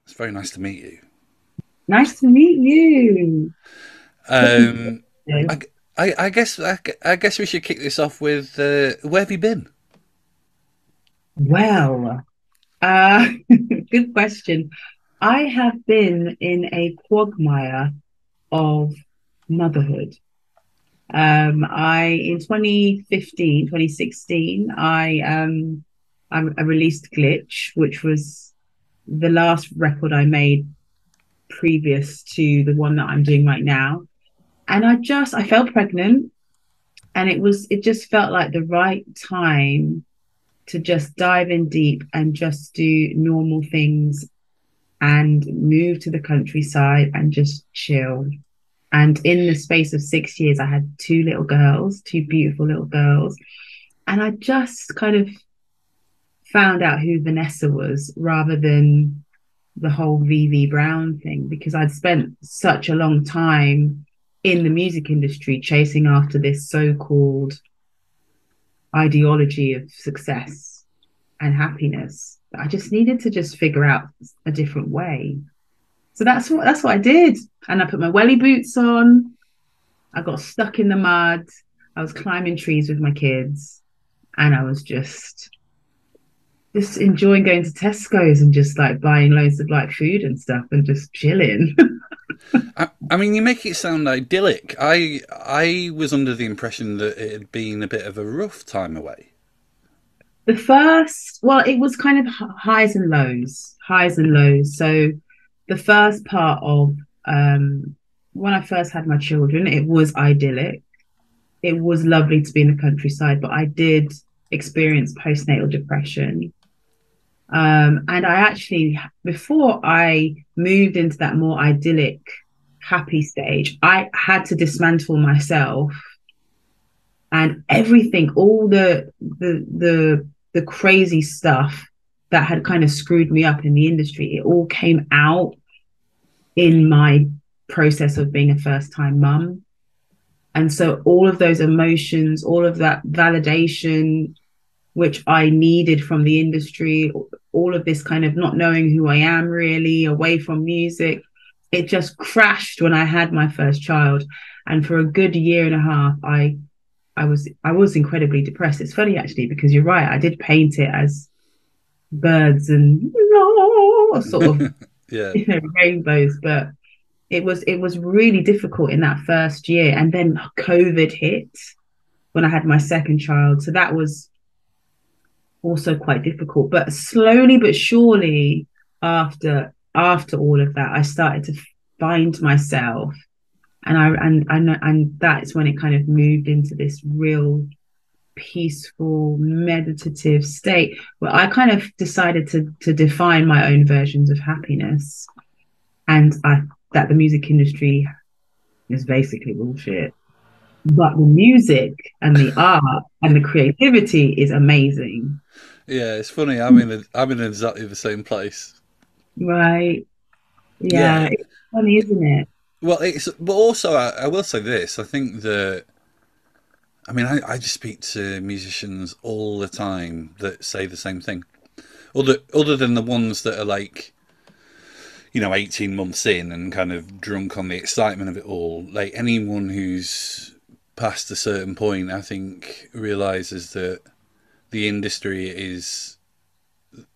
It's very nice to meet you. Nice to meet you. Um, I, I guess we should kick this off with where have you been? Well, good question. I have been in a quagmire of motherhood. I in 2015, 2016, I released Glitch, which was the last record I made previous to the one that I'm doing right now. And I felt pregnant, and it just felt like the right time to just dive in deep and just do normal things and move to the countryside and just chill. And in the space of 6 years, I had two little girls, two beautiful little girls. And I just kind of found out who Vanessa was rather than the whole VV Brown thing, because I'd spent such a long time in the music industry chasing after this so-called ideology of success and happiness. I just needed to just figure out a different way. So that's what I did. And I put my welly boots on. I got stuck in the mud. I was climbing trees with my kids, and I was just enjoying going to Tesco's and just like buying loads of like food and stuff and just chilling. I mean, you make it sound idyllic. I was under the impression that it had been a bit of a rough time away. It was kind of highs and lows. So the first part of when I first had my children, it was idyllic. It was lovely to be in the countryside, but I did experience postnatal depression. And I actually, before I moved into that more idyllic, happy stage, I had to dismantle myself and everything, all the crazy stuff that had kind of screwed me up in the industry. It all came out in my process of being a first time mum. And so all of those emotions, all of that validation, which I needed from the industry, all of this kind of not knowing who I am really, away from music, it just crashed when I had my first child. And for a good year and a half, I was incredibly depressed. It's funny actually, because you're right, I did paint it as birds and sort of Yeah. rainbows, but it was really difficult in that first year. And then COVID hit when I had my second child. So that was also quite difficult. But slowly but surely, after all of that, I started to find myself, and that's when it kind of moved into this real peaceful meditative state where I kind of decided to define my own versions of happiness, and I that the music industry is basically bullshit, but the music and the art and the creativity is amazing. Yeah, it's funny. I'm in exactly the same place. Right. Yeah, Yeah. it's funny, isn't it? Well, but also I will say this. I think that I mean I just speak to musicians all the time that say the same thing. Other than the ones that are like 18 months in and kind of drunk on the excitement of it all. Like anyone who's past a certain point, I think realizes that the industry is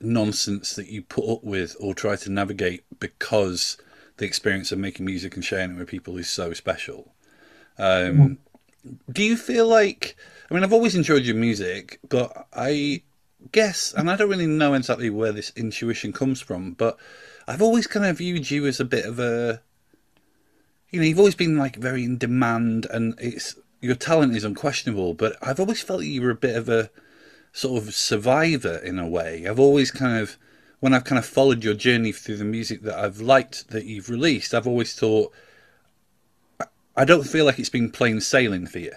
nonsense that you put up with or try to navigate because the experience of making music and sharing it with people is so special. Yeah. Um, do you feel like, I mean, I've always enjoyed your music, but I guess, and I don't really know exactly where this intuition comes from, but I've always kind of viewed you as a bit of a, you've always been like very in demand and your talent is unquestionable, but I've always felt you were a bit of a sort of survivor in a way. I've always kind of, when I've kind of followed your journey through the music that I've liked that you've released, I've always thought, I don't feel like it's been plain sailing for you.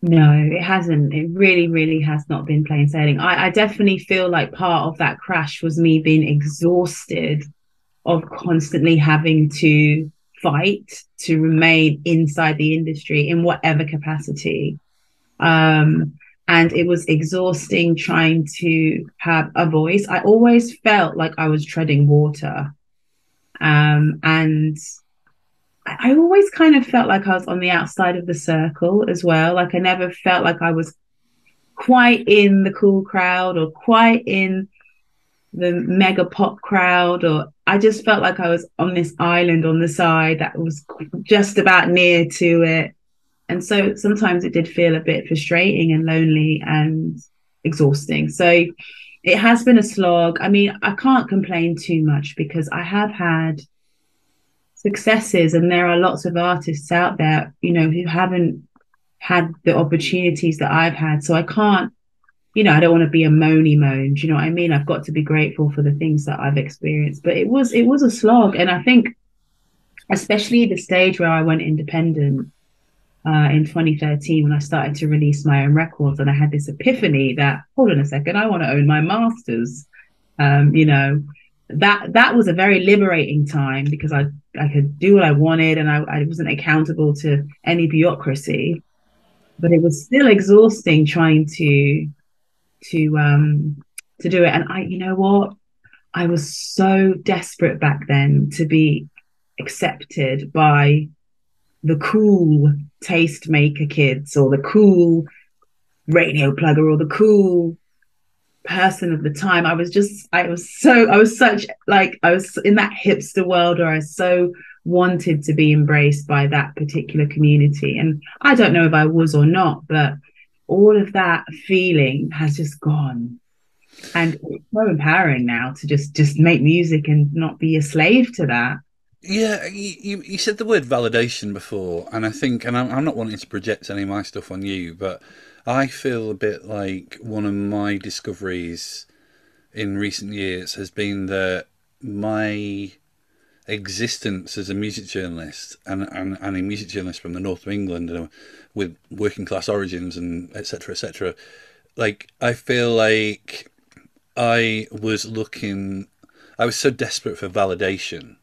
No, it hasn't. It really, really has not been plain sailing. I definitely feel like part of that crash was me being exhausted of constantly having to fight to remain inside the industry in whatever capacity. and it was exhausting trying to have a voice. I always felt like I was treading water. And I always kind of felt like I was on the outside of the circle as well. Like I never felt like I was quite in the cool crowd or quite in the mega pop crowd, or I just felt like I was on this island on the side that was just about near to it. And so sometimes it did feel a bit frustrating and lonely and exhausting. So it has been a slog. I mean, I can't complain too much because I have had successes, and there are lots of artists out there, who haven't had the opportunities that I've had. So I can't, I don't want to be a moany moan. Do you know what I mean? I've got to be grateful for the things that I've experienced. But it was a slog. And I think especially the stage where I went independent in 2013 when I started to release my own records, and I had this epiphany that, hold on a second, I want to own my masters. You know, that was a very liberating time because I could do what I wanted, and I wasn't accountable to any bureaucracy. But it was still exhausting trying to to do it. And you know what? I was so desperate back then to be accepted by the cool tastemaker kids or the cool radio plugger or the cool person of the time. I was such like, I was in that hipster world where I so wanted to be embraced by that particular community. And I don't know if I was or not, but all of that feeling has just gone. And it's so empowering now to just make music and not be a slave to that. Yeah, you said the word validation before, and I think, and I'm not wanting to project any of my stuff on you, but I feel a bit like one of my discoveries in recent years has been that my existence as a music journalist and a music journalist from the north of England with working class origins and etc. Like, I feel like I was so desperate for validation,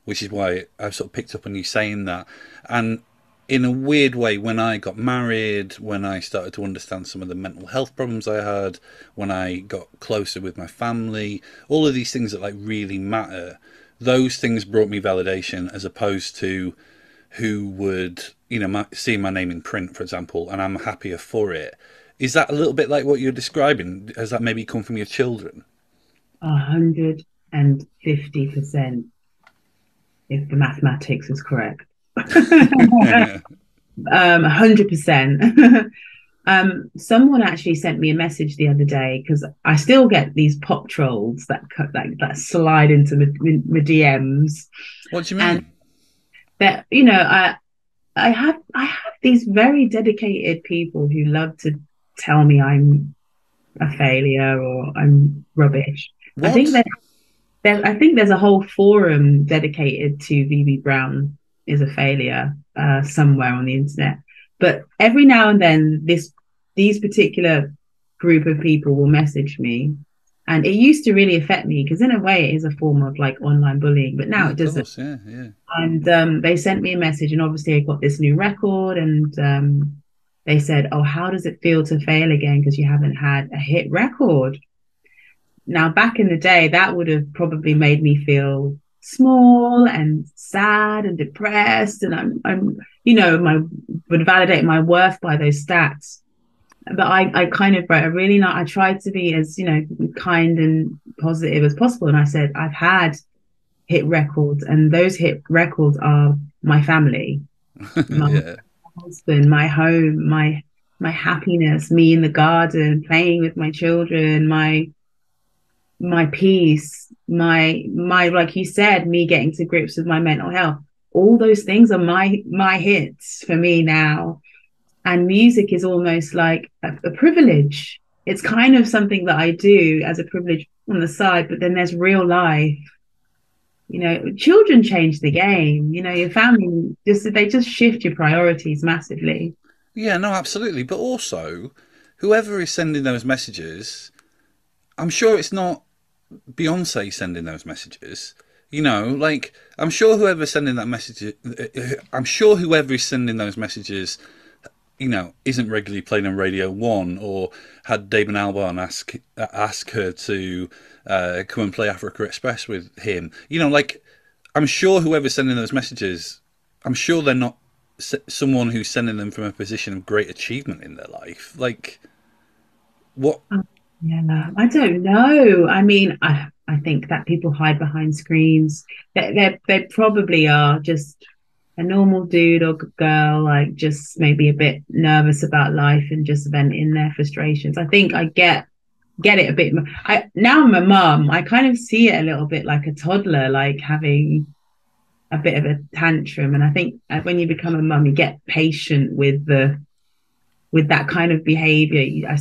which is why I've sort of picked up on you saying that. And in a weird way, when I got married, when I started to understand some of the mental health problems I had, when I got closer with my family, all of these things that like really matter, those things brought me validation as opposed to who would, see my name in print, for example, and I'm happier for it. Is that a little bit like what you're describing? Has that maybe come from your children? 150%, if the mathematics is correct. 100%. Someone actually sent me a message the other day because I still get these pop trolls that slide into my DMs. What do you mean? And that, I have these very dedicated people who love to tell me I'm a failure or I'm rubbish. What? I think there's a whole forum dedicated to VB Brown is a failure somewhere on the internet. But every now and then, these particular group of people will message me, and it used to really affect me because in a way it is a form of like online bullying. But now it doesn't. Course, yeah. And they sent me a message, and obviously I got this new record, and they said, "Oh, how does it feel to fail again because you haven't had a hit record?" Now, back in the day, that would have probably made me feel small and sad and depressed, and I'm would validate my worth by those stats. But I kind of wrote I tried to be as kind and positive as possible, and I said I've had hit records, and those hit records are my family, my husband, my home, my happiness, me in the garden playing with my children, my peace, my like you said, me getting to grips with my mental health. All those things are my hits for me now. And music is almost like a privilege. It's kind of something that I do as a privilege on the side, but then there's real life. Children change the game. Your family they just shift your priorities massively. Yeah, no, absolutely. But also, whoever is sending those messages, I'm sure it's not Beyonce sending those messages. Like, I'm sure whoever is sending those messages, isn't regularly played on Radio 1, or had Damon Albarn ask her to come and play Africa Express with him. Like, I'm sure whoever's sending those messages, I'm sure they're not someone who's sending them from a position of great achievement in their life. Like, what? Yeah, I don't know. I mean, I think that people hide behind screens. They probably are just a normal dude or girl, like just maybe a bit nervous about life and just venting their frustrations. I think I get it a bit. I now I'm a mum. I kind of see it a little bit like a toddler, like having a bit of a tantrum. And I think when you become a mum, you get patient with that kind of behavior. I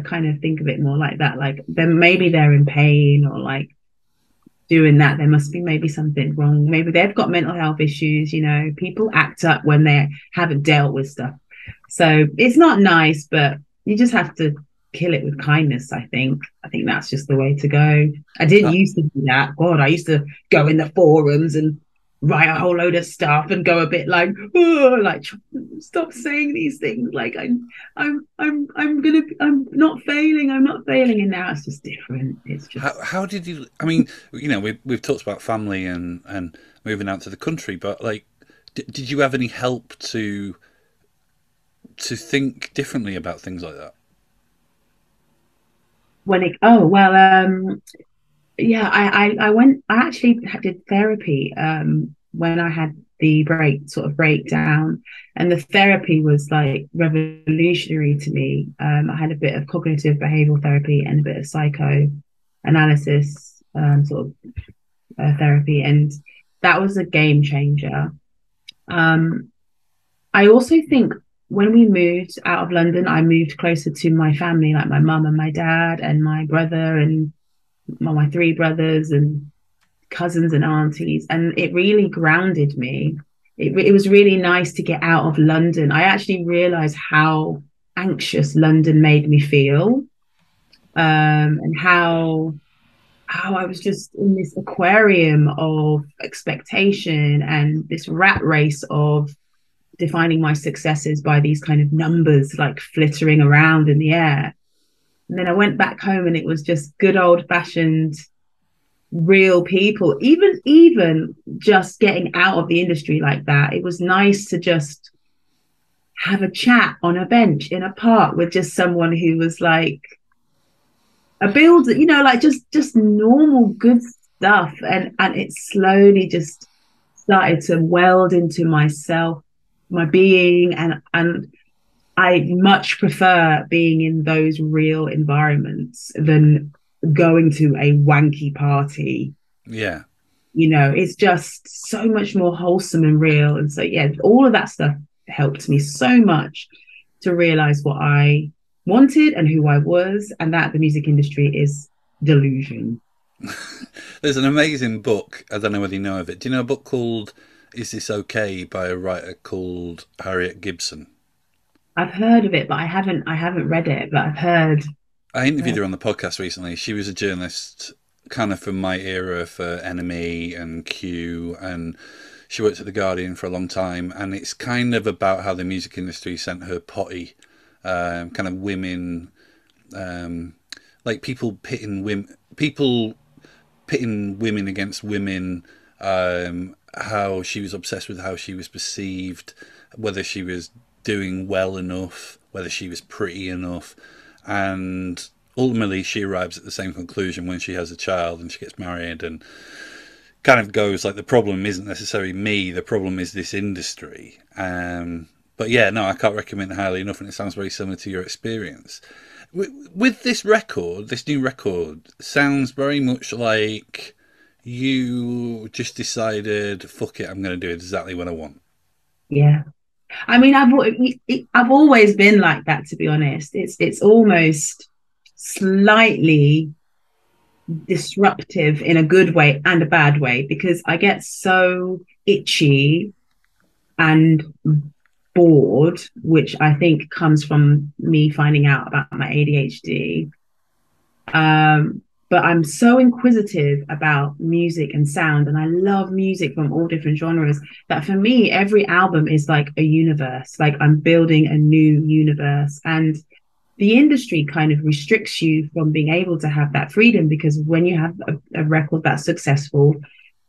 kind of think of it more like that. Like then maybe they're in pain, or like doing that, there must be maybe something wrong. Maybe they've got mental health issues. People act up when they haven't dealt with stuff. So it's not nice, but you just have to kill it with kindness. I think that's just the way to go. I didn't Uh, used to do that. God, I used to go in the forums and write a whole load of stuff and go a bit like, oh, like stop saying these things. Like I'm not failing. I'm not failing. And now it's just different. It's how just how did you? I mean, we've talked about family and moving out to the country, but like, did you have any help to think differently about things like that? when it. Oh well. Yeah, I actually did therapy when I had the breakdown, and the therapy was like revolutionary to me. I had a bit of cognitive behavioral therapy and a bit of psychoanalysis therapy, and that was a game changer. I also think when we moved out of London, I moved closer to my family, like my mum and my dad and my brother and my three brothers and cousins and aunties, and it really grounded me. It was really nice to get out of London. I actually realized how anxious London made me feel, and how I was just in this aquarium of expectation and this rat race of defining my successes by these kind of numbers like flittering around in the air. And then I went back home and it was just good old fashioned real people. Even just getting out of the industry like that, it was nice to just have a chat on a bench in a park with just someone who was like a builder, like just normal good stuff. And it slowly just started to weld into myself, my being, and I much prefer being in those real environments than going to a wanky party. Yeah. It's just so much more wholesome and real. And so, yeah, all of that stuff helped me so much to realize what I wanted and who I was, and that the music industry is delusion. There's an amazing book. I don't know whether you know of it. Do you know a book called "Is This Okay" by a writer called Harriet Gibson? I've heard of it, but I haven't read it, but I've heard. I interviewed her on the podcast recently. She was a journalist, kind of from my era for NME and Q, and she worked at the Guardian for a long time. And it's kind of about how the music industry sent her potty, kind of women, like people pitting women against women. How she was obsessed with how she was perceived, whether she was doing well enough, whether she was pretty enough, and ultimately she arrives at the same conclusion when she has a child and she gets married, and kind of goes like, the problem isn't necessarily me, the problem is this industry. But yeah, no, I can't recommend it highly enough, and it sounds very similar to your experience with this record. This new record sounds very much like you just decided, fuck it, I'm going to do exactly what I want. Yeah, I mean, I've always been like that, to be honest. It's almost slightly disruptive in a good way and a bad way, because I get so itchy and bored, which I think comes from me finding out about my ADHD. but I'm so inquisitive about music and sound, and I love music from all different genres, that for me, every album is like a universe. Like I'm building a new universe. And the industry kind of restricts you from being able to have that freedom, because when you have a record that's successful,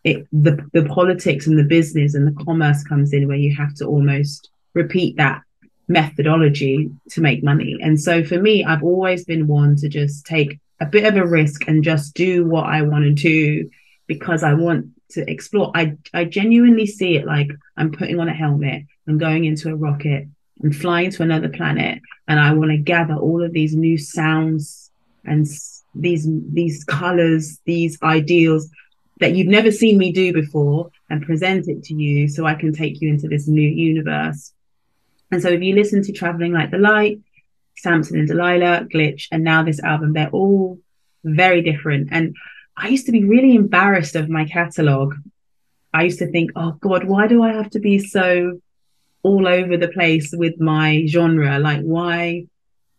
the politics and the business and the commerce comes in, where you have to almost repeat that methodology to make money. And so for me, I've always been one to just take a bit of a risk and just do what I want to do, because I want to explore. I genuinely see it like I'm putting on a helmet and going into a rocket and flying to another planet, and I want to gather all of these new sounds and these colors, these ideals that you've never seen me do before, and present it to you so I can take you into this new universe. And so if you listen to Traveling Like the Light, Samson and Delilah, Glitch, and now this album, they're all very different. And I used to be really embarrassed of my catalogue. I used to think, oh God, why do I have to be so all over the place with my genre? Like, why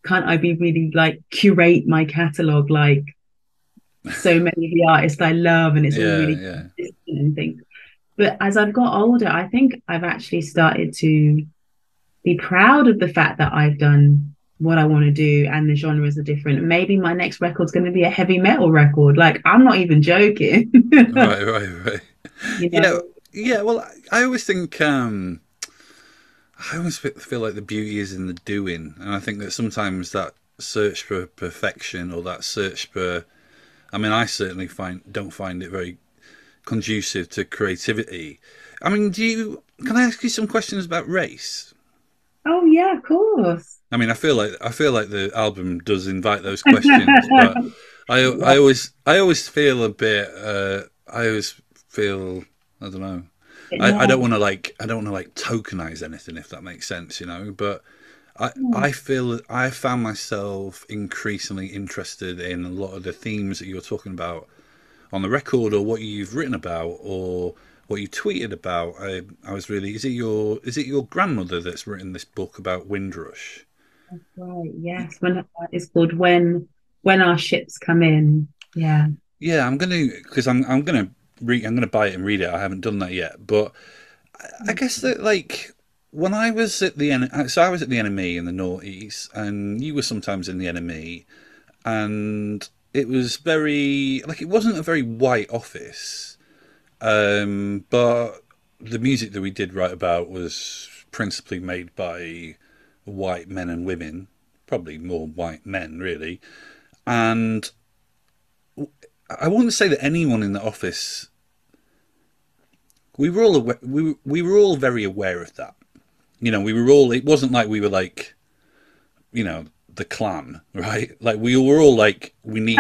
can't I be really like curate my catalogue like so many of the artists I love, and it's all Yeah, really yeah. consistent and things. But as I've got older, I think I've actually started to be proud of the fact that I've done what I want to do, and the genres are different. Maybe my next record's going to be a heavy metal record. Like, I'm not even joking. Right, right, right. You You know, know, yeah. Well, I always think I always feel like the beauty is in the doing, and I think that sometimes that search for perfection, or that search for, I mean, I certainly don't find it very conducive to creativity. I mean, can I ask you some questions about race? oh yeah, of course. I mean, I feel like the album does invite those questions, but Yeah, I always feel a bit. I always feel, I don't know. I don't no. want to I don't want to like tokenize anything, if that makes sense, you know. But I feel I found myself increasingly interested in a lot of the themes that you're talking about on the record, or what you've written about, or what you tweeted about. I was really, is it your grandmother that's written this book about Windrush? Right, yes. When it's called When Our Ships Come In. Yeah. Yeah, I'm gonna, because I'm gonna buy it and read it. I haven't done that yet, but I guess that, like, when I was at the so I was at the NME in the noughties, and you were sometimes in the NME, and it was very, like, it wasn't a very white office, but the music that we did write about was principally made by white men and women, probably more white men really, and I wouldn't say that anyone in the office, we were all aware, we were all very aware of that. You know, we were all. It wasn't like we were like, you know, the Klan, right? Like, we were all like, we need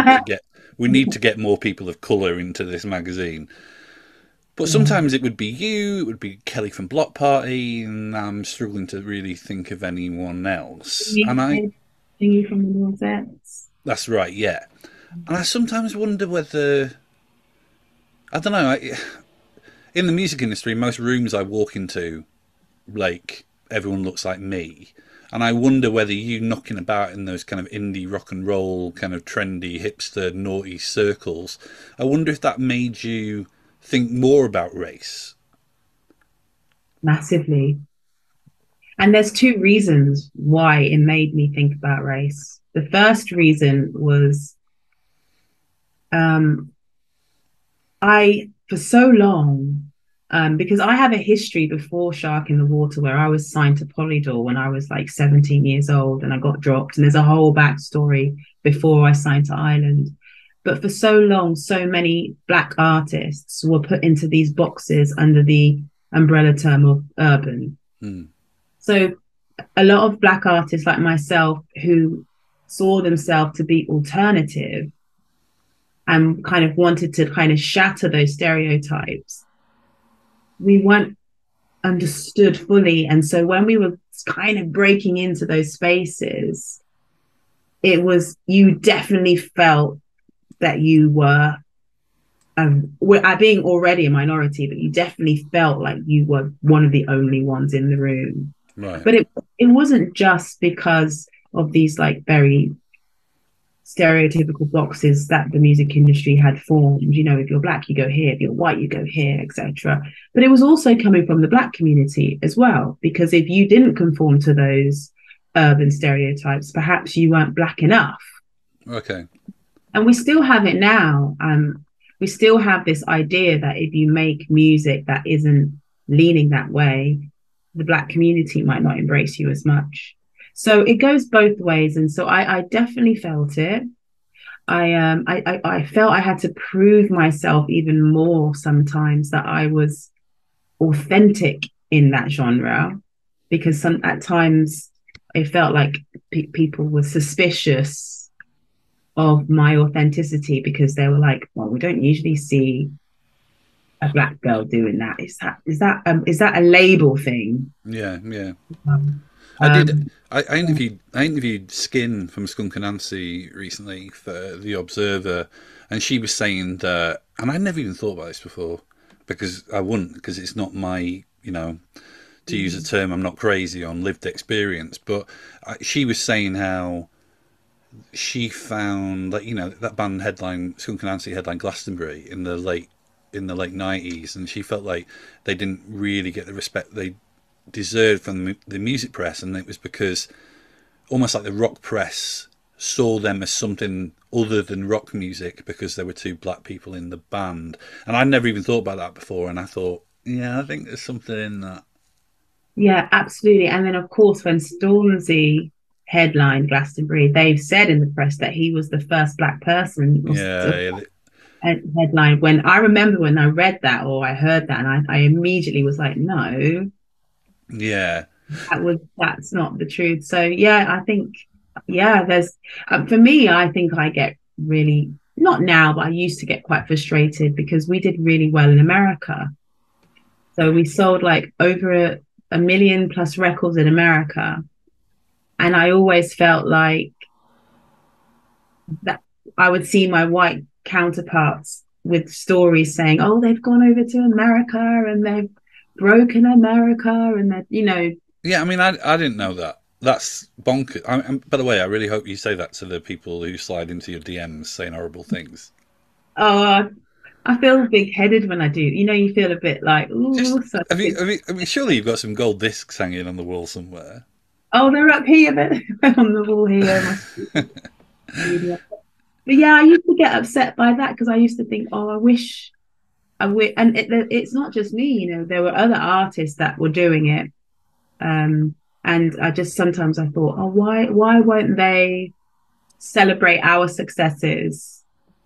to get more people of color into this magazine. But Yeah. sometimes it would be you, it would be Kelly from Block Party, and I'm struggling to really think of anyone else. And Thingy from the North. that's right, yeah. And I sometimes wonder whether, I don't know, in the music industry, most rooms I walk into, like, everyone looks like me. And I wonder whether you knocking about in those kind of indie rock and roll, kind of trendy, hipster, naughty circles, I wonder if that made you think more about race. Massively. And there's two reasons why it made me think about race. The first reason was um, for so long, because I have a history before Shark in the Water, where I was signed to Polydor when I was like 17 years old, and I got dropped. And there's a whole backstory before I signed to Island. But for so long, so many Black artists were put into these boxes under the umbrella term of urban. Hmm. So a lot of Black artists like myself, who saw themselves to be alternative and kind of wanted to kind of shatter those stereotypes, we weren't understood fully. And so when we were kind of breaking into those spaces, it was, you definitely felt that you were being already a minority, but you definitely felt like you were one of the only ones in the room. Right. But it wasn't just because of these like very stereotypical boxes that the music industry had formed. You know, if you're black, you go here, if you're white, you go here, etc. But it was also coming from the black community as well, because if you didn't conform to those urban stereotypes, perhaps you weren't black enough. Okay. And we still have it now. We still have this idea that if you make music that isn't leaning that way, the black community might not embrace you as much. So it goes both ways. And so I definitely felt it. I felt I had to prove myself even more sometimes that I was authentic in that genre, because at times it felt like people were suspicious of my authenticity, because they were like, well, we don't usually see a black girl doing that. Is that a label thing? Yeah, yeah. Um, I did. um, I interviewed Skin from Skunk and Nancy recently for The Observer, and she was saying that, and I never even thought about this before, because I wouldn't, because it's not my, to use a term, I'm not crazy on lived experience. But she was saying how she found that that band headline Skunk and Nancy headline Glastonbury in the late 90s, and she felt like they didn't really get the respect they deserved from the music press, and it was because almost like the rock press saw them as something other than rock music because there were two black people in the band. And I'd never even thought about that before, and I thought, yeah, I think there's something in that. yeah, absolutely. And then, of course, when Stormzy headlined Glastonbury, they've said in the press that he was the first black person Yeah, yeah, headline. When I remember when I read that or I heard that, and I immediately was like, no, yeah, that's not the truth. So yeah, I think there's for me, I think I get really, not now, but I used to get quite frustrated because we did really well in America. So we sold like over a million plus records in America, and I always felt like that I would see my white counterparts with stories saying, "Oh, they've gone over to America and they've broken America," and that yeah. I mean, I didn't know that. That's bonkers. By the way, I really hope you say that to the people who slide into your DMs saying horrible things. oh, I feel big headed when I do. You feel a bit like, Just ooh, so surely you've got some gold discs hanging on the wall somewhere. oh, they're up here, but on the wall here. But yeah, I used to get upset by that because I used to think, oh, I wish, and it's not just me. There were other artists that were doing it. And I just sometimes I thought, oh, why won't they celebrate our successes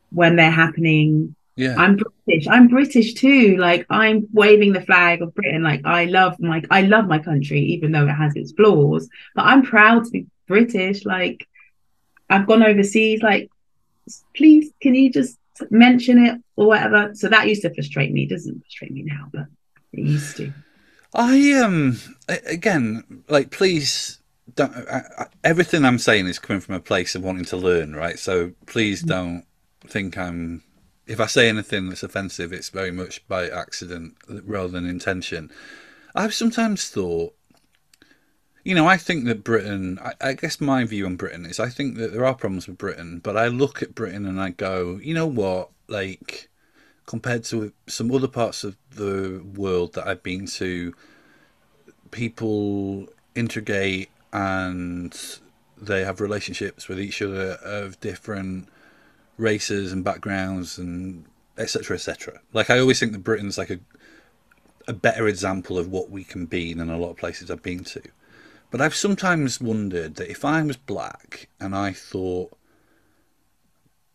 when they're happening? Yeah, I'm British too. Like, I'm waving the flag of Britain. Like, I love my country, even though it has its flaws. But I'm proud to be British. Like, I've gone overseas. Like, please, can you just mention it or whatever? So that used to frustrate me. It doesn't frustrate me now, but it used to. again, like, please don't. Everything I'm saying is coming from a place of wanting to learn, right? So please don't think I'm. If I say anything that's offensive, it's very much by accident rather than intention. I've sometimes thought, I think that Britain, I guess my view on Britain is I think that there are problems with Britain, but I look at Britain and I go, you know what, like, compared to some other parts of the world that I've been to, people integrate and they have relationships with each other of different races and backgrounds and etc. etc. Like, I always think that Britain's like a better example of what we can be than a lot of places I've been to. But I've sometimes wondered that if I was black and I thought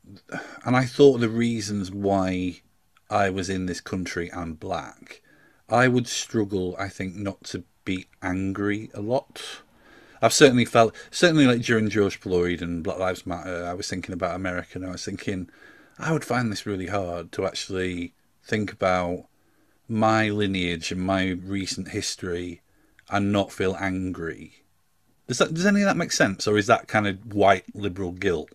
the reasons why I was in this country and black, I would struggle, I think, not to be angry a lot. I've certainly like during George Floyd and Black Lives Matter, I was thinking about America, and I was thinking I would find this really hard to actually think about my lineage and my recent history and not feel angry. Does any of that make sense, or is that kind of white liberal guilt?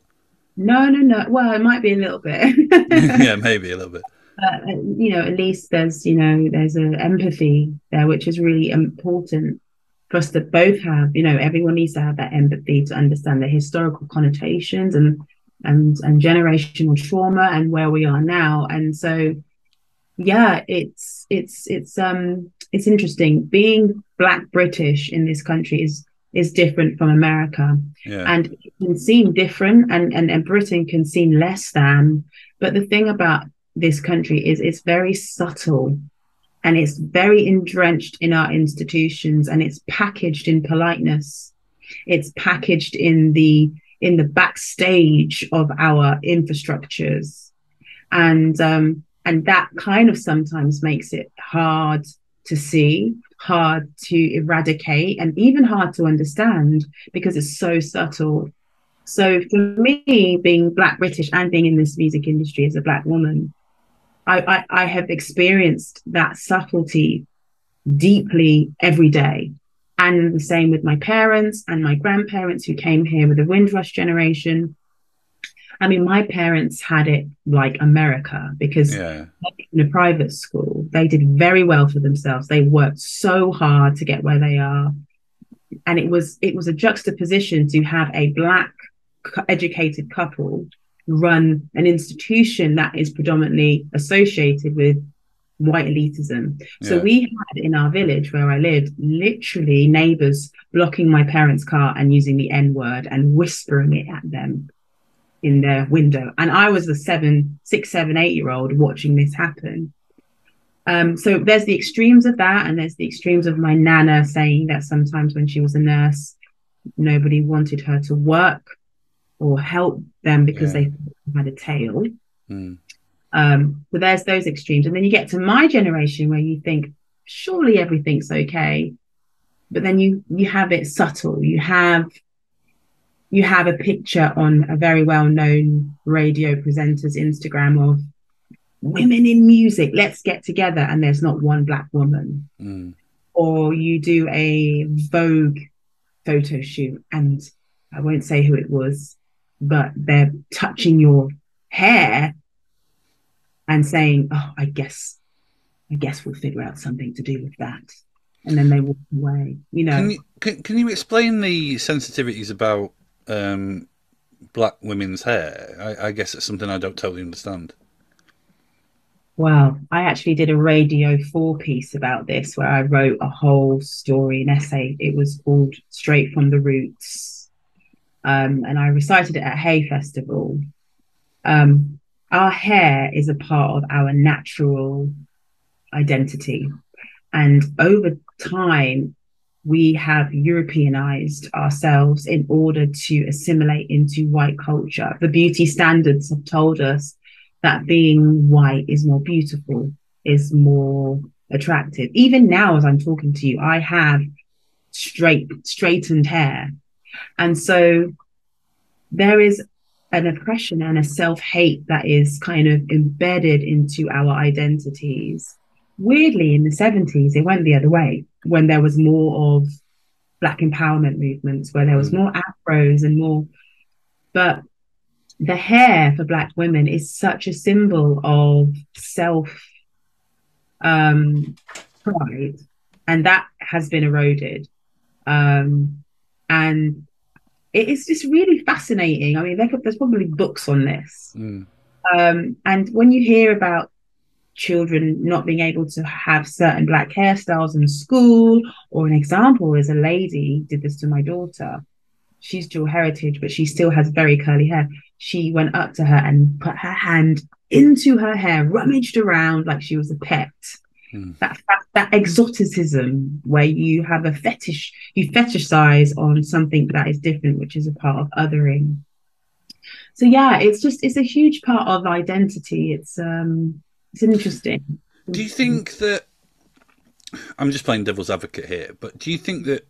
No, no, no. Well, it might be a little bit. Yeah, maybe a little bit. At least there's an empathy there, which is really important for us to both have. Everyone needs to have that empathy to understand the historical connotations and and generational trauma and where we are now. And so yeah, it's interesting. Being Black British in this country is different from America. Yeah. And it can seem different, and Britain can seem less than. But the thing about this country is it's very subtle, and it's very entrenched in our institutions, and it's packaged in politeness. It's packaged in the backstage of our infrastructures, and that kind of sometimes makes it hard to see, hard to eradicate, and even hard to understand because it's so subtle. So for me, being Black British and being in this music industry as a Black woman, I have experienced that subtlety deeply every day. And the same with my parents and my grandparents who came here with the Windrush generation. I mean, my parents had it like America because Yeah. in a private school, they did very well for themselves. They worked so hard to get where they are. And it was a juxtaposition to have a Black educated couple run an institution that is predominantly associated with white elitism. So Yeah. we had in our village where I lived, literally neighbors blocking my parents' car and using the N word and whispering it at them in their window. And I was the 6, 7, 8 year old watching this happen. So there's the extremes of that, and there's the extremes of my nana saying that sometimes when she was a nurse, nobody wanted her to work or help them because Yeah. they had a tail. Mm. So there's those extremes. And then you get to my generation where you think, surely everything's okay. But then you have it subtle. You have a picture on a very well-known radio presenter's Instagram of women in music, let's get together, and there's not one Black woman. Mm. Or you do a Vogue photo shoot, and I won't say who it was, but they're touching your hair and saying, oh, I guess we'll figure out something to do with that. And then they walk away, you know. Can you explain the sensitivities about Black women's hair? I guess it's something I don't totally understand. Well, I actually did a Radio 4 piece about this where I wrote a whole story, an essay. It was called Straight from the Roots. And I recited it at Hay Festival. Our hair is a part of our natural identity. And over time, we have Europeanized ourselves in order to assimilate into white culture. The beauty standards have told us that being white is more beautiful, is more attractive. Even now, as I'm talking to you, I have straightened hair. And so there is an oppression and a self-hate that is kind of embedded into our identities. Weirdly, in the 70s, it went the other way when there was more of Black empowerment movements, where there was more afros and more. But the hair for Black women is such a symbol of self pride, and that has been eroded. And it is just really fascinating. I mean, there's probably books on this. Mm. And when you hear about children not being able to have certain Black hairstyles in school, or an example is a lady did this to my daughter. She's dual heritage, but she still has very curly hair. She went up to her and put her hand into her hair, rummaged around like she was a pet. Mm. That exoticism where you have a fetish, you fetishize on something that is different, which is a part of othering. So yeah, it's a huge part of identity. It's interesting. Do you think that, I'm just playing devil's advocate here, but do you think that,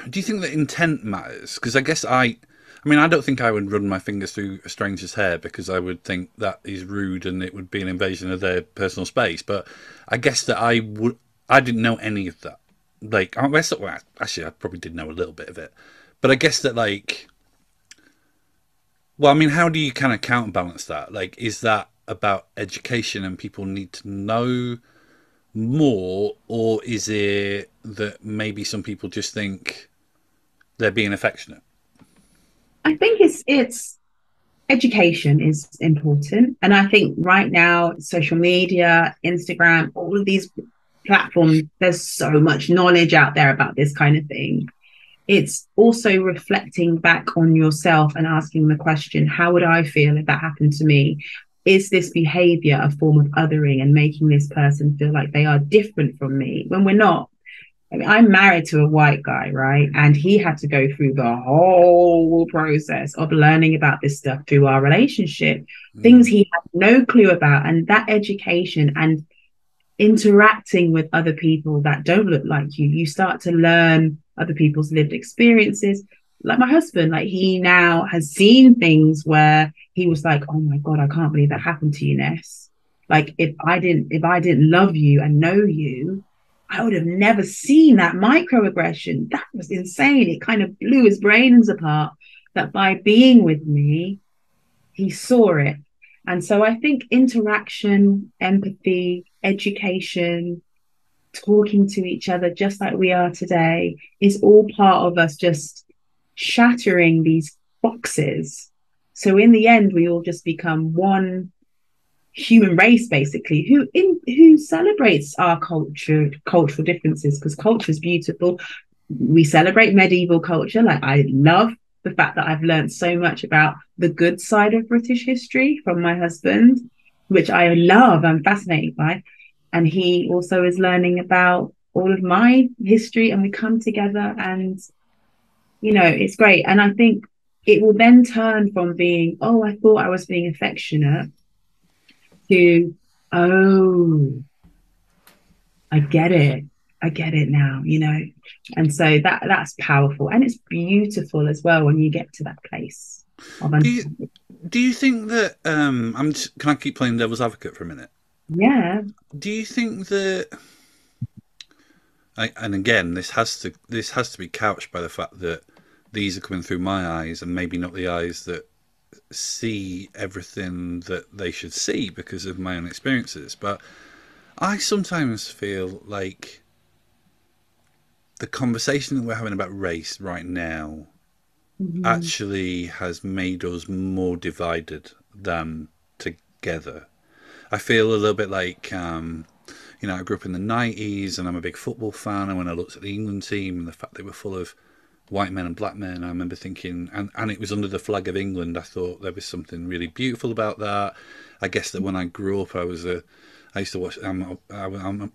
do you think that intent matters? Because I mean, I don't think I would run my fingers through a stranger's hair because I would think that is rude and it would be an invasion of their personal space. But I guess that I didn't know any of that. Like, actually, I probably did know a little bit of it. But I guess that, like, well, I mean, how do you kind of counterbalance that? Like, is that about education and people need to know more, or is it that maybe some people just think they're being affectionate? I think it's education is important. And I think right now, social media, Instagram, all of these platforms, there's so much knowledge out there about this kind of thing. It's also reflecting back on yourself and asking the question, how would I feel if that happened to me? Is this behavior a form of othering and making this person feel like they are different from me when we're not? I mean, I'm married to a white guy, right? And he had to go through the whole process of learning about this stuff through our relationship, things Mm. he had no clue about. And that education and interacting with other people that don't look like you start to learn other people's lived experiences. Like my husband, like he now has seen things where he was like, "Oh my God, I can't believe that happened to you, Ness. Like if I didn't love you and know you, I would have never seen that microaggression. That was insane. It kind of blew his brains apart that by being with me, he saw it. And so I think interaction, empathy, education, talking to each other just like we are today is all part of us just shattering these boxes. So in the end, we all just become one human race basically who celebrates our cultural differences, because culture is beautiful. We celebrate medieval culture. Like I love the fact that I've learned so much about the good side of British history from my husband, which I love, I'm fascinated by. And he also is learning about all of my history, and we come together and it's great. And I think it will then turn from being, oh, I thought I was being affectionate, to, oh, I get it. I get it now. And so that's powerful. And it's beautiful as well when you get to that place of Do you understanding. do you think that can I keep playing devil's advocate for a minute? Yeah. Do you think that and again this has to be couched by the fact that these are coming through my eyes and maybe not the eyes that see everything that they should see because of my own experiences, but I sometimes feel like the conversation that we're having about race right now Mhm. actually has made us more divided than together. I feel a little bit like, I grew up in the 90s and I'm a big football fan. And when I looked at the England team and the fact they were full of white men and black men, I remember thinking, and it was under the flag of England, I thought there was something really beautiful about that. I guess that when I grew up, I used to watch, I'm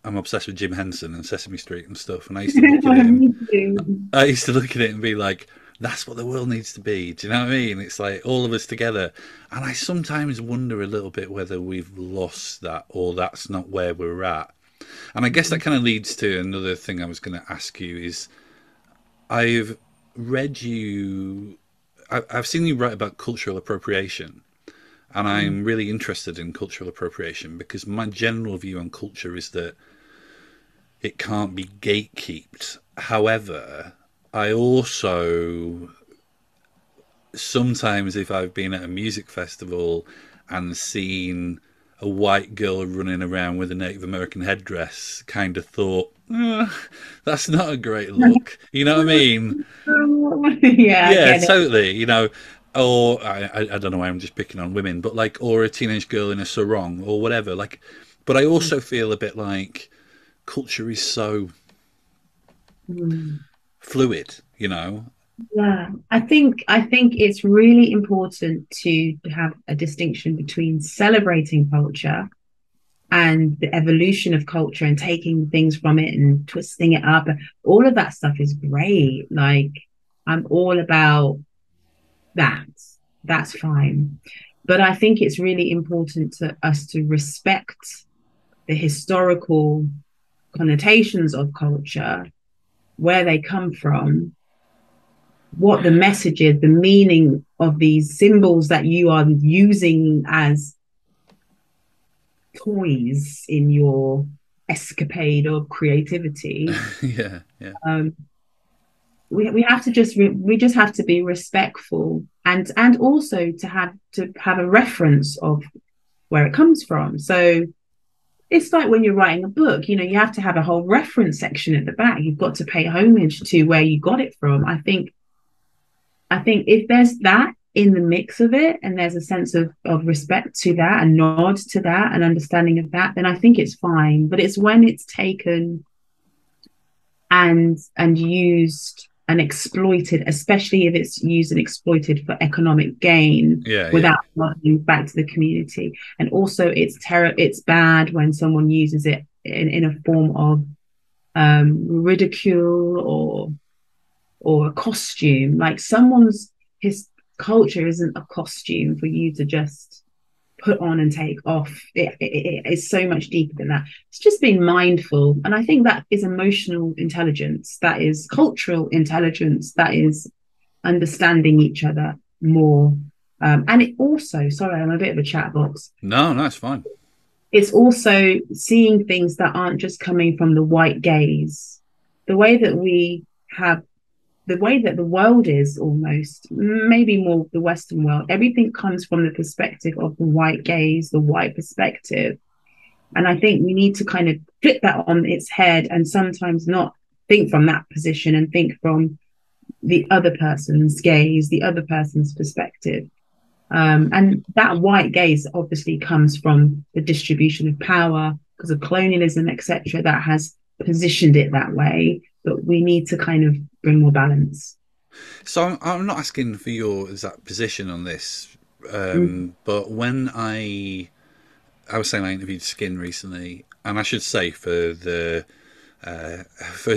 obsessed with Jim Henson and Sesame Street and stuff. And I used to look at it and Me too. I used to look at it and be like, that's what the world needs to be. Do you know what I mean? It's like all of us together. And I sometimes wonder a little bit whether we've lost that or that's not where we're at. And I guess that kind of leads to another thing I was going to ask you is I've read you, I've seen you write about cultural appropriation. And I'm really interested in cultural appropriation because my general view on culture is that it can't be gatekept. However, I also sometimes, if I've been at a music festival and seen a white girl running around with a Native American headdress, kind of thought, that's not a great look. You know what I mean? Yeah, I Yeah, get it. totally. Or I don't know why I'm just picking on women, but like, or a teenage girl in a sarong or whatever. Like, but I also feel a bit like culture is so Mm. fluid. Yeah, I think it's really important to have a distinction between celebrating culture and the evolution of culture and taking things from it and twisting it up. All of that stuff is great. Like I'm all about that. That's fine. But I think it's really important to us to respect the historical connotations of culture, where they come from, what the message is, the meaning of these symbols that you are using as toys in your escapade of creativity. Yeah, yeah. Um, we have to we just have to be respectful and also to have a reference of where it comes from. So it's like when you're writing a book, you have to have a whole reference section at the back. You've got to pay homage to where you got it from. I think I think if there's that in the mix of it, and there's a sense of respect to that, and nod to that, and understanding of that, then I think it's fine. But it's when it's taken and used and exploited, especially if it's used and exploited for economic gain Yeah, yeah. without going back to the community. And also, it's bad when someone uses it in a form of ridicule or a costume. Like someone's his culture isn't a costume for you to just put on and take off. It's so much deeper than that. It's just being mindful. And I think that is emotional intelligence, that is cultural intelligence, that is understanding each other more. And it also, sorry, I'm a bit of a chat box. No, no, it's fine. It's also seeing things that aren't just coming from the white gaze. The way that we have the way that the world is, almost maybe more the Western world, everything comes from the perspective of the white gaze, the white perspective. And I think we need to kind of flip that on its head and sometimes not think from that position and think from the other person's gaze, the other person's perspective. And that white gaze obviously comes from the distribution of power because of colonialism, etc., that has positioned it that way. But we need to kind of bring more balance. So I'm not asking for your exact position on this, Mm. but when I was saying I interviewed Skin recently, and I should say for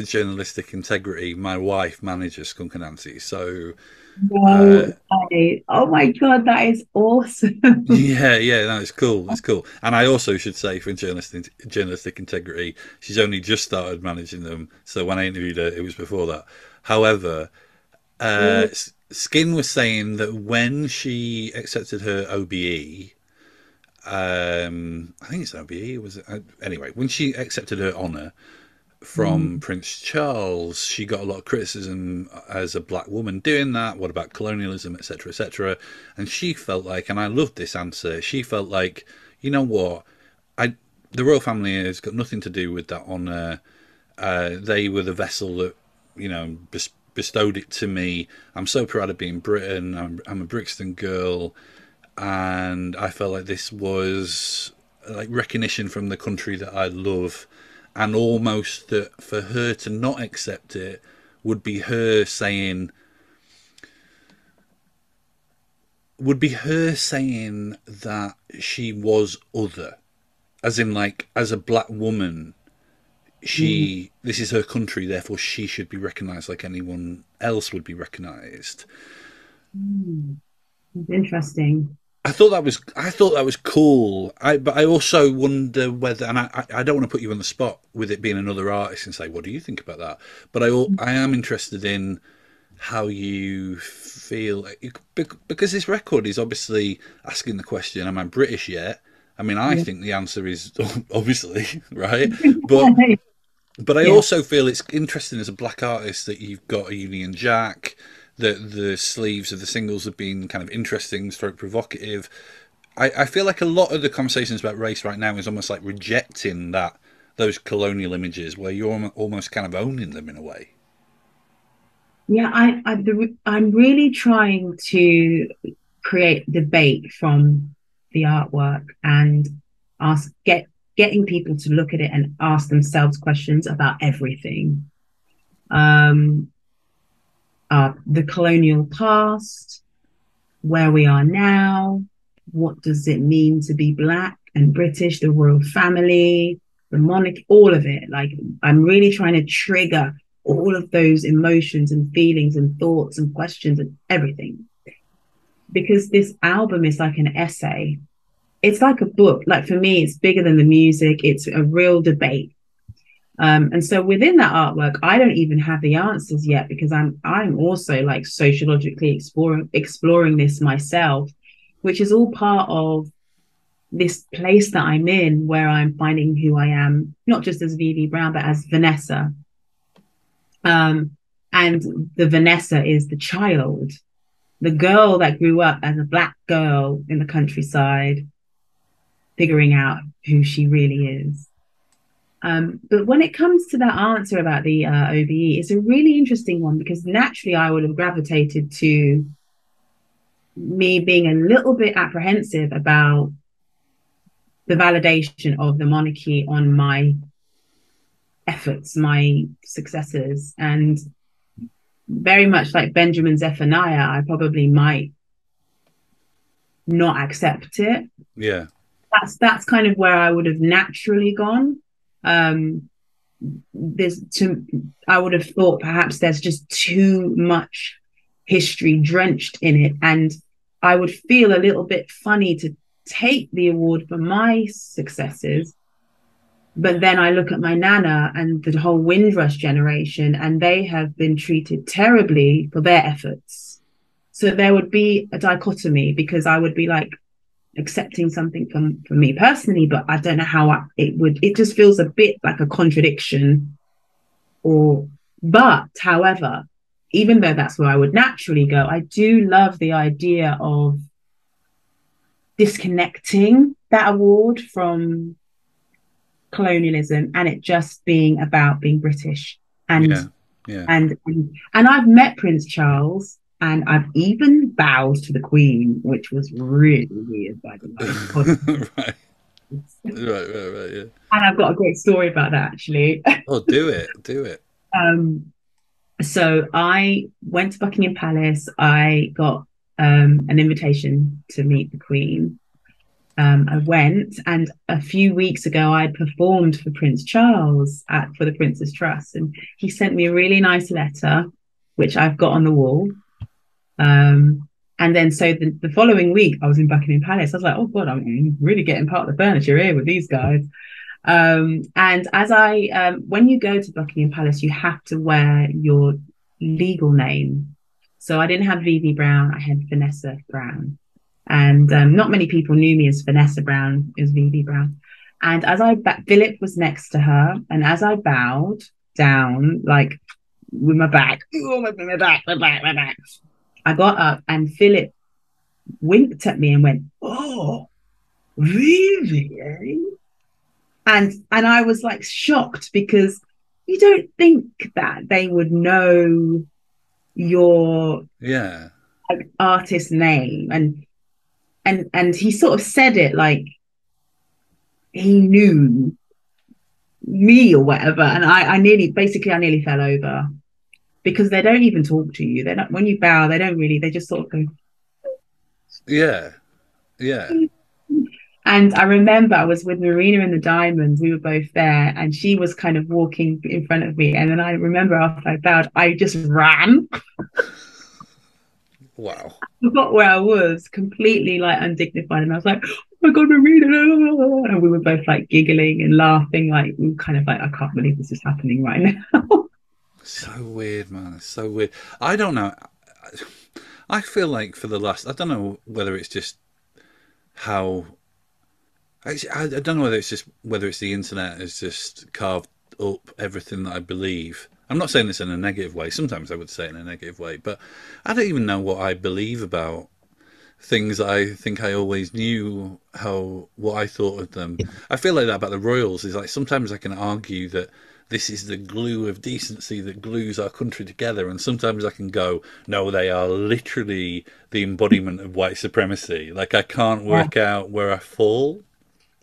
journalistic integrity, my wife manages Skunk Anansi, so No way. Oh my God, that is awesome. yeah, yeah, no, it's cool, it's cool. And I also should say for journalistic integrity, she's only just started managing them, so when I interviewed her, it was before that. However, Skin was saying that when she accepted her OBE, I think it's OBE. Was it? Anyway, when she accepted her honour from Mm. Prince Charles, she got a lot of criticism as a black woman doing that. What about colonialism, etc., etc.? And she felt like, and I loved this answer. She felt like, you know what, I the royal family has got nothing to do with that honour. They were the vessel that bestowed it to me. I'm so proud of being Britain. I'm a Brixton girl, and I felt like this was like recognition from the country that I love, and almost that for her to not accept it would be her saying that she was other, as in like as a black woman, Mm. she this is her country, therefore she should be recognized like anyone else would be recognized. Mm. Interesting. I thought that was cool. But I also wonder whether, and I don't want to put you on the spot with it being another artist and say what do you think about that. But I am interested in how you feel because this record is obviously asking the question, am I British yet? I mean, I Yeah. think the answer is obviously right, but I Yeah. also feel it's interesting as a black artist that you've got a Union Jack, that the sleeves of the singles have been kind of interesting, stroke provocative. I feel like a lot of the conversations about race right now is almost like rejecting those colonial images where you're almost kind of owning them in a way. Yeah, I'm really trying to create debate from the artwork and getting people to look at it and ask themselves questions about everything. Um, the colonial past, where we are now, what does it mean to be black and British, the royal family, the monarchy, all of it. Like I'm really trying to trigger all of those emotions and feelings and thoughts and questions and everything. Because this album is like an essay. It's like a book. Like for me, it's bigger than the music. It's a real debate. And so within that artwork, I don't even have the answers yet because I'm also like sociologically exploring this myself, which is all part of this place that I'm in where I'm finding who I am, not just as Vivi Brown, but as Vanessa. Um, and the Vanessa is the child, the girl that grew up as a black girl in the countryside, figuring out who she really is. But when it comes to that answer about the OBE, it's a really interesting one because naturally I would have gravitated to me being a little bit apprehensive about the validation of the monarchy on my efforts, my successes, and very much like Benjamin Zephaniah, I probably might not accept it. Yeah. That's kind of where I would have naturally gone. I would have thought perhaps there's just too much history drenched in it, and I would feel a little bit funny to take the award for my successes. But then I look at my nana and the whole Windrush generation, and they have been treated terribly for their efforts. So there would be a dichotomy because I would be like accepting something from me personally, but I don't know how it just feels a bit like a contradiction. But however, even though that's where I would naturally go, I do love the idea of disconnecting that award from colonialism and it just being about being British. And yeah. and I've met Prince Charles and I've even bowed to the Queen, which was really weird, by the way. Right. Right, yeah. And I've got a great story about that actually. Oh, do it. So I went to Buckingham Palace. I got an invitation to meet the Queen. I went, and a few weeks ago, I performed for Prince Charles for the Prince's Trust, and he sent me a really nice letter, which I've got on the wall. And then, so the following week, I was in Buckingham Palace. I was like, oh God, I'm really getting part of the furniture here with these guys. And when you go to Buckingham Palace, you have to wear your legal name. So I didn't have Vivi Brown, I had Vanessa Brown. And not many people knew me as Vanessa Brown, as Vivi Brown. And Philip was next to her, and as I bowed down, like with my back, my back, I got up, and Philip winked at me and went, "Oh, Vivi, eh?" And I was like shocked because you don't think that they would know your like, artist name, and he sort of said it like he knew me or whatever, and I nearly fell over because they don't even talk to you. They're not, when you bow, they just sort of go. Yeah. And I remember I was with Marina in the Diamonds. We were both there, and she was kind of walking in front of me. And then I remember after I bowed, I just ran. Wow. I forgot where I was, completely like undignified. And I was like, oh my God, Marina. And we were both like giggling and laughing. Like, we were kind of like, I can't believe this is happening right now. So weird, man. It's so weird. I don't know. I feel like for the last, I don't know whether it's just how, I don't know whether it's the internet has just carved up everything that I believe. I'm not saying this in a negative way. Sometimes I would say it in a negative way, but I don't even know what I believe about things that I think I always knew what I thought of them. I feel like that about the royals is like sometimes I can argue that this is the glue of decency that glues our country together, and sometimes I can go, no, they are literally the embodiment of white supremacy. Like I can't work out where I fall.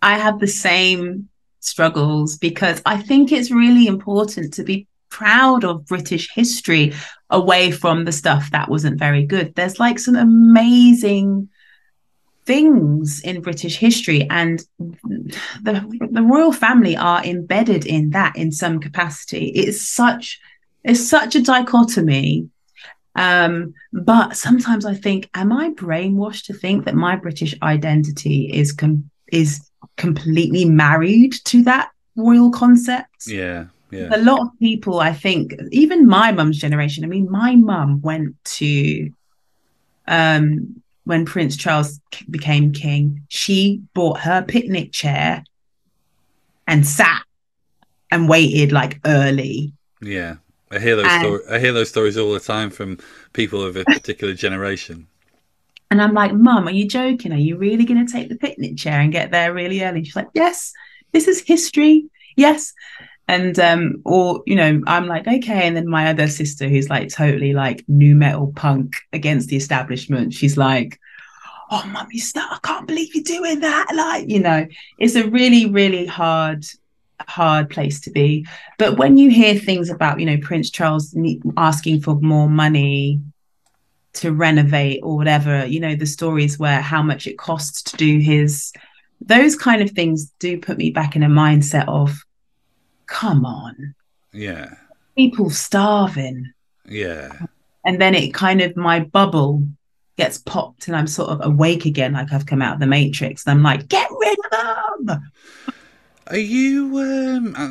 I have the same struggles because I think it's really important to be proud of British history away from the stuff that wasn't very good. There's like some amazing things in British history, and the royal family are embedded in that in some capacity. It's such a dichotomy. But sometimes I think, am I brainwashed to think that my British identity is completely married to that royal concept? Yeah. A lot of people, I think, even my mum's generation. I mean, my mum went to when Prince Charles became king, she bought her picnic chair and sat and waited like early. Yeah, I hear those stories all the time from people of a particular generation. And I'm like, Mum, are you joking? Are you really going to take the picnic chair and get there really early? She's like, yes, this is history. Yes. And or I'm like, okay. And then my other sister, who's like totally like new metal punk against the establishment, she's like, oh mummy, stop, I can't believe you're doing that. Like, it's a really, really hard place to be. But when you hear things about, Prince Charles asking for more money to renovate or whatever, the stories where how much it costs to do those kind of things do put me back in a mindset of, come on. Yeah. People starving. Yeah. And then it kind of, my bubble gets popped and I'm sort of awake again, like I've come out of the Matrix. And I'm like, get rid of them. Are you,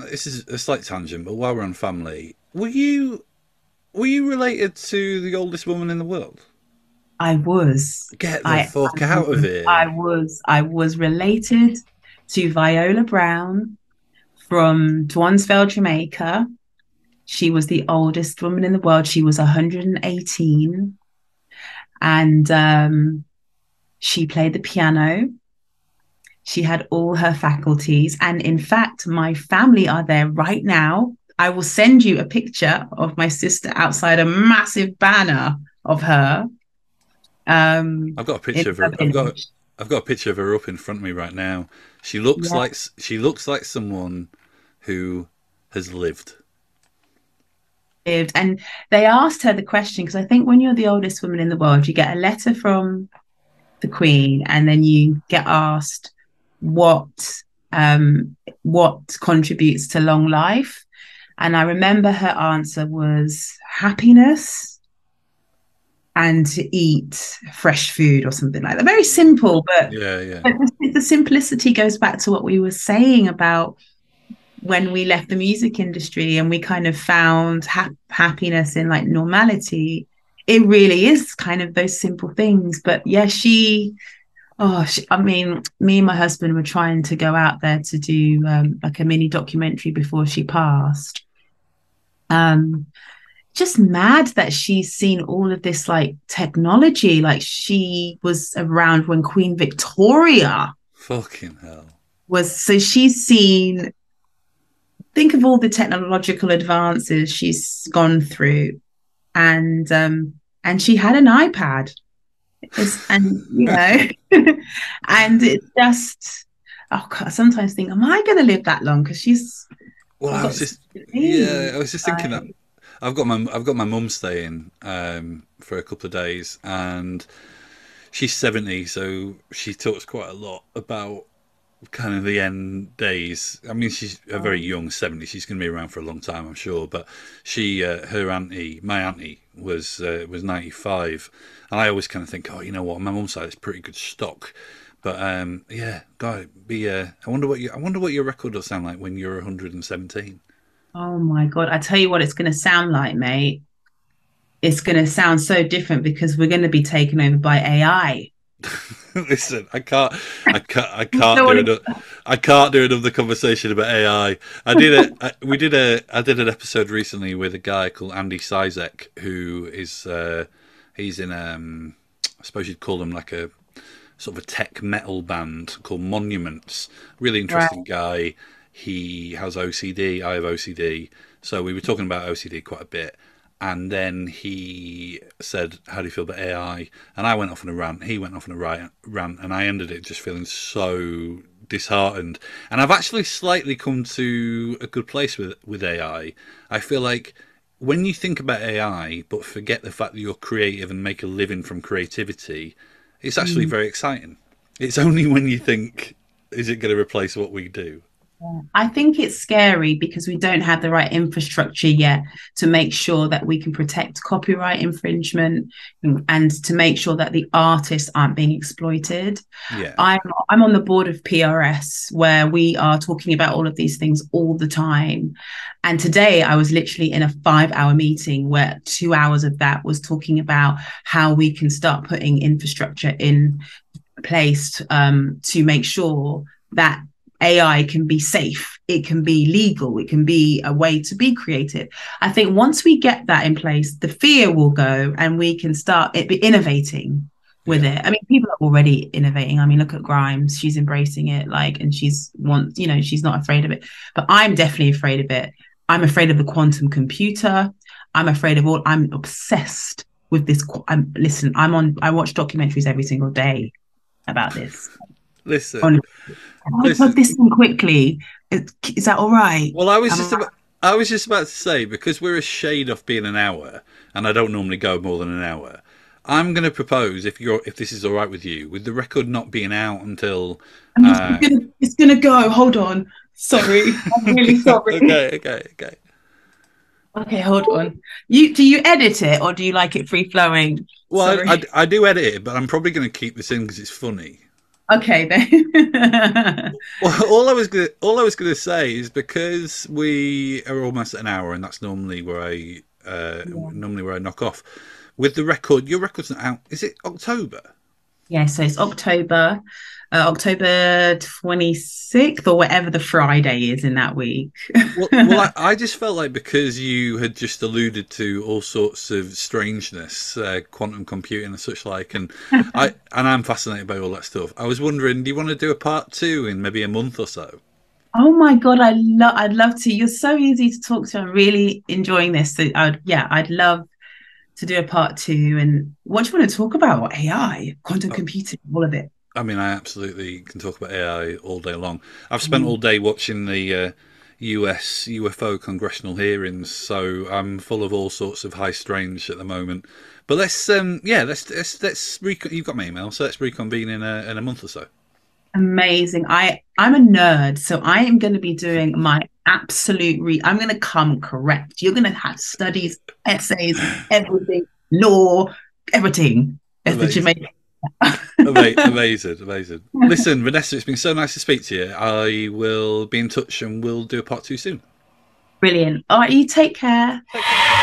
this is a slight tangent, but while we're on family, were you related to the oldest woman in the world? I was. Get the fuck out of here. I was related to Viola Brown from Dwansville, Jamaica. She was the oldest woman in the world. She was 118. And she played the piano. She had all her faculties. And in fact, my family are there right now. I will send you a picture of my sister outside a massive banner of her. I've got a picture of her. I've got a picture of her up in front of me right now. She looks like someone who has lived. And they asked her the question, because I think when you're the oldest woman in the world, you get a letter from the Queen, and then you get asked what contributes to long life. And I remember her answer was happiness and to eat fresh food or something like that. Very simple, but the simplicity goes back to what we were saying about when we left the music industry and we kind of found happiness in like normality. It really is kind of those simple things. But yeah, I mean, me and my husband were trying to go out there to do like a mini documentary before she passed. Just mad that she's seen all of this like technology. Like she was around when Queen Victoria fucking hell so she's seen, think of all the technological advances she's gone through, and she had an iPad. And it's just, oh God, I sometimes think, am I going to live that long? Because she's. Well, I was just thinking that I've got my mum staying for a couple of days, and she's 70, so she talks quite a lot about kind of the end days. I mean, she's a very young 70. She's going to be around for a long time, I'm sure. But my auntie was 95, and I always kind of think, oh, you know what, my mum's side is pretty good stock. But God, I wonder what your record will sound like when you're 117. Oh my God! I tell you what, it's going to sound like, mate. It's going to sound so different because we're going to be taken over by AI. Listen, I can't do another conversation about AI. I did an episode recently with a guy called Andy Sizek, who is he's in I suppose you'd call him like a sort of a tech metal band called Monuments. Really interesting guy. He has OCD. I have OCD. So we were talking about OCD quite a bit. And then he said, how do you feel about AI? And I went off on a rant. He went off on a rant. And I ended it just feeling so disheartened. And I've actually slightly come to a good place with AI. I feel like when you think about AI, but forget the fact that you're creative and make a living from creativity, it's actually very exciting. It's only when you think, is it going to replace what we do? I think it's scary because we don't have the right infrastructure yet to make sure that we can protect copyright infringement and to make sure that the artists aren't being exploited. Yeah. I'm on the board of PRS, where we are talking about all of these things all the time. And today I was literally in a 5-hour meeting where 2 hours of that was talking about how we can start putting infrastructure in place to make sure that AI can be safe, it can be legal, it can be a way to be creative. I think once we get that in place, the fear will go and we can start innovating. with Yeah. it. I mean, people are already innovating. I mean, look at Grimes. She's embracing it, like, and she's not afraid of it. But I'm definitely afraid of it. I'm afraid of the quantum computer. I'm obsessed with this. I watch documentaries every single day about this. Listen, Honestly. Can I plug listen. this in quickly? Is that all right? Well, I was just about to say, because we're a shade off being an hour, and I don't normally go more than an hour. I'm going to propose, if this is all right with you, with the record not being out until. It's gonna go. Hold on. Sorry, I'm really sorry. Okay. Okay, hold on. Do you edit it or do you like it free flowing? Well, Sorry. I do edit it, but I'm probably going to keep this in because it's funny. Okay then. Well, all I was gonna say is, because we are almost at an hour, and that's normally where I knock off. With the record, your record's not out. Is it October? Yeah, so it's October 26th or whatever the Friday is in that week. Well, I just felt like, because you had just alluded to all sorts of strangeness, quantum computing and such like, and I'm fascinated by all that stuff. I was wondering, do you want to do a part two in maybe a month or so? Oh my God, I'd love to. You're so easy to talk to. I'm really enjoying this. So I'd love to do a part two. And what do you want to talk about? What, AI, quantum computing, all of it? I mean, I absolutely can talk about AI all day long. I've spent all day watching the US UFO congressional hearings, so I'm full of all sorts of high strange at the moment. But you've got my email, so let's reconvene in a month or so. Amazing. I'm a nerd, so I am going to be doing my absolute I'm going to come correct. You're going to have studies, essays, everything, law, everything. That's the Amazing. Jamaican. Amazing. Listen, Vanessa, it's been so nice to speak to you. I will be in touch, and we'll do a part two soon. Brilliant. All right, you take care. Take care.